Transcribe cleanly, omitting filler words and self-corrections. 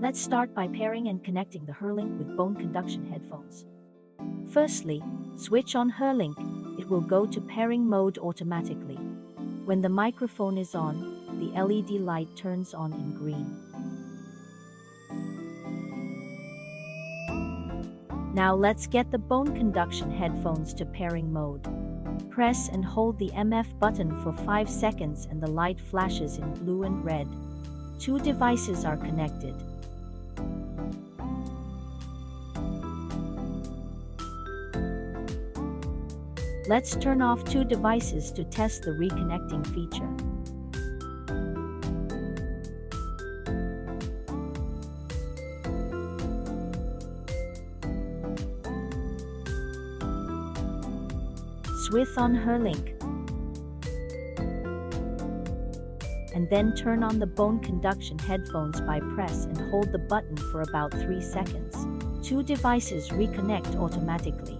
Let's start by pairing and connecting the HearLink with Bone Conduction Headphones. Firstly, switch on HearLink. It will go to pairing mode automatically. When the microphone is on, the LED light turns on in green. Now let's get the Bone Conduction Headphones to pairing mode. Press and hold the MF button for 5 seconds and the light flashes in blue and red. 2 devices are connected. Let's turn off 2 devices to test the reconnecting feature. Switch on HearLink, and then turn on the Bone Conduction Headphones by press and hold the button for about 3 seconds. 2 devices reconnect automatically.